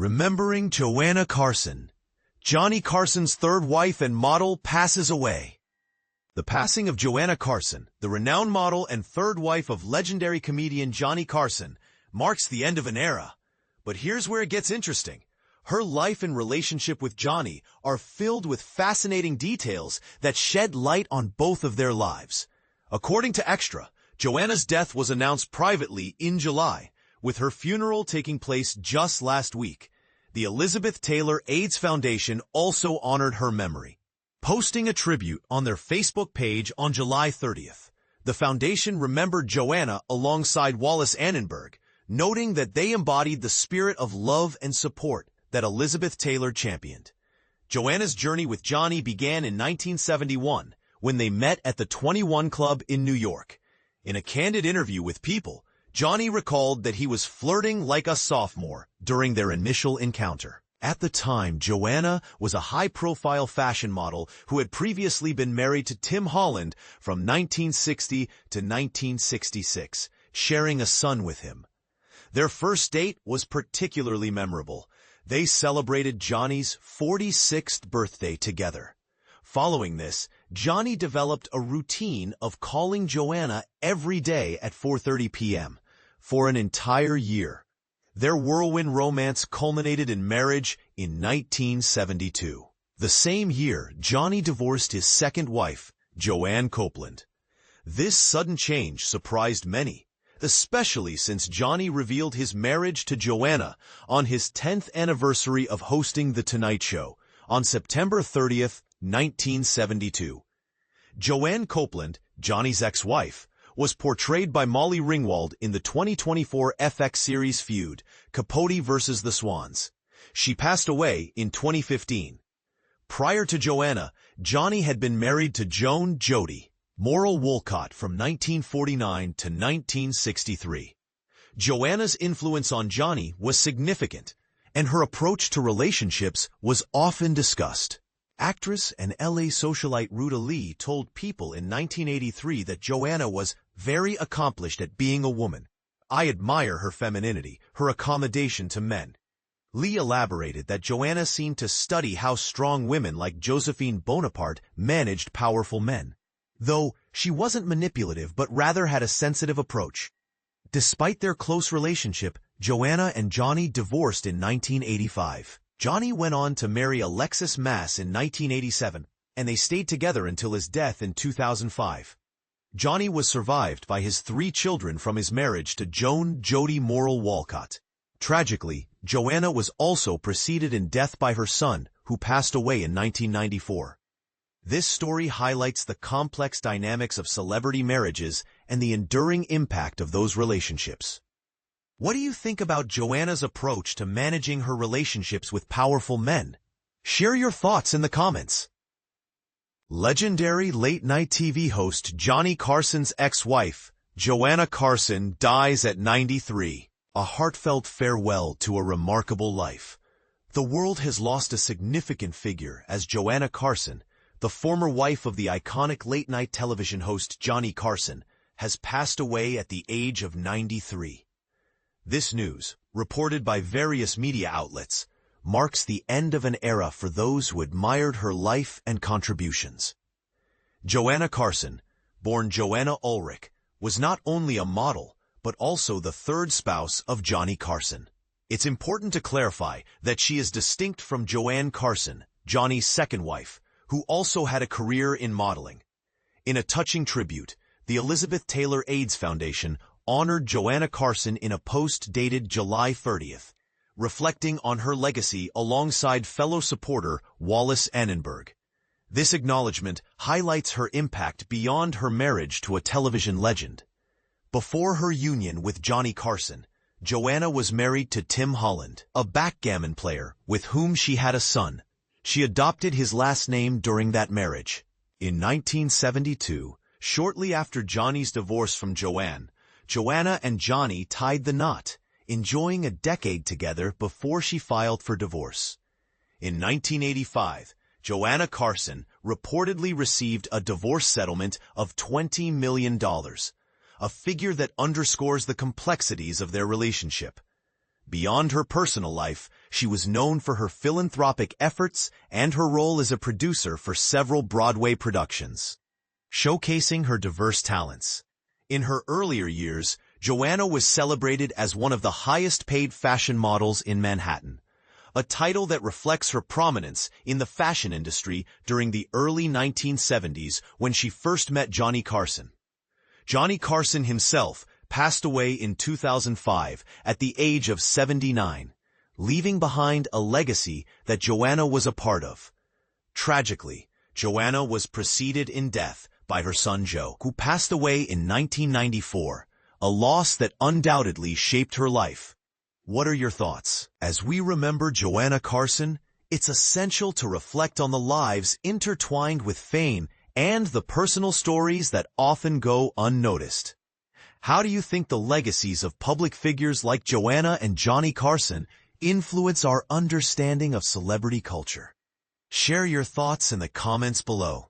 Remembering Joanna Carson. Johnny Carson's third wife and model passes away. The passing of Joanna Carson, the renowned model and third wife of legendary comedian Johnny Carson, marks the end of an era. But here's where it gets interesting. Her life and relationship with Johnny are filled with fascinating details that shed light on both of their lives. According to Extra, Joanna's death was announced privately in July, with her funeral taking place just last week. The Elizabeth Taylor AIDS Foundation also honored her memory, posting a tribute on their Facebook page on July 30th. The foundation remembered Joanna alongside Wallace Annenberg, noting that they embodied the spirit of love and support that Elizabeth Taylor championed. Joanna's journey with Johnny began in 1971 when they met at the 21 Club in New York. In a candid interview with People, Johnny recalled that he was flirting like a sophomore during their initial encounter. At the time, Joanna was a high-profile fashion model who had previously been married to Tim Holland from 1960 to 1966, sharing a son with him. Their first date was particularly memorable. They celebrated Johnny's 46th birthday together. Following this, Johnny developed a routine of calling Joanna every day at 4:30 p.m. for an entire year. Their whirlwind romance culminated in marriage in 1972. The same year, Johnny divorced his second wife, Joanne Carson. This sudden change surprised many, especially since Johnny revealed his marriage to Joanna on his 10th anniversary of hosting The Tonight Show on September 30th, 1972. Joanne Carson, Johnny's ex-wife, was portrayed by Molly Ringwald in the 2024 FX series Feud, Capote vs. the Swans. She passed away in 2015. Prior to Joanna, Johnny had been married to Joan Jody Morrill Wolcott from 1949 to 1963. Joanna's influence on Johnny was significant, and her approach to relationships was often discussed. Actress and LA socialite Ruta Lee told People in 1983 that Joanna was very accomplished at being a woman. I admire her femininity, her accommodation to men. Lee elaborated that Joanna seemed to study how strong women like Josephine Bonaparte managed powerful men, though she wasn't manipulative but rather had a sensitive approach. Despite their close relationship, Joanna and Johnny divorced in 1985. Johnny went on to marry Alexis Mass in 1987, and they stayed together until his death in 2005. Johnny was survived by his 3 children from his marriage to Joan Jody Morrill Wolcott. Tragically, Joanna was also preceded in death by her son, who passed away in 1994. This story highlights the complex dynamics of celebrity marriages and the enduring impact of those relationships. What do you think about Joanna's approach to managing her relationships with powerful men? Share your thoughts in the comments. Legendary late-night TV host Johnny Carson's ex-wife, Joanna Carson, dies at 93. A heartfelt farewell to a remarkable life. The world has lost a significant figure as Joanna Carson, the former wife of the iconic late-night television host Johnny Carson, has passed away at the age of 93. This news, reported by various media outlets, marks the end of an era for those who admired her life and contributions. Joanna Carson, born Joanna Ulrich, was not only a model, but also the third spouse of Johnny Carson. It's important to clarify that she is distinct from Joanne Carson, Johnny's second wife, who also had a career in modeling. In a touching tribute, the Elizabeth Taylor AIDS Foundation honored Joanna Carson in a post dated July 30th, reflecting on her legacy alongside fellow supporter Wallace Annenberg. This acknowledgement highlights her impact beyond her marriage to a television legend. Before her union with Johnny Carson, Joanna was married to Tim Holland, a backgammon player with whom she had a son. She adopted his last name during that marriage. In 1972, shortly after Johnny's divorce from Joanna and Johnny tied the knot, enjoying a decade together before she filed for divorce. In 1985, Joanna Carson reportedly received a divorce settlement of $20 million, a figure that underscores the complexities of their relationship. Beyond her personal life, she was known for her philanthropic efforts and her role as a producer for several Broadway productions, showcasing her diverse talents. In her earlier years, Joanna was celebrated as one of the highest-paid fashion models in Manhattan, a title that reflects her prominence in the fashion industry during the early 1970s when she first met Johnny Carson. Johnny Carson himself passed away in 2005 at the age of 79, leaving behind a legacy that Joanna was a part of. Tragically, Joanna was preceded in death by her son Joe, who passed away in 1994, a loss that undoubtedly shaped her life. What are your thoughts? As we remember Joanna Carson, it's essential to reflect on the lives intertwined with fame and the personal stories that often go unnoticed. How do you think the legacies of public figures like Joanna and Johnny Carson influence our understanding of celebrity culture? Share your thoughts in the comments below.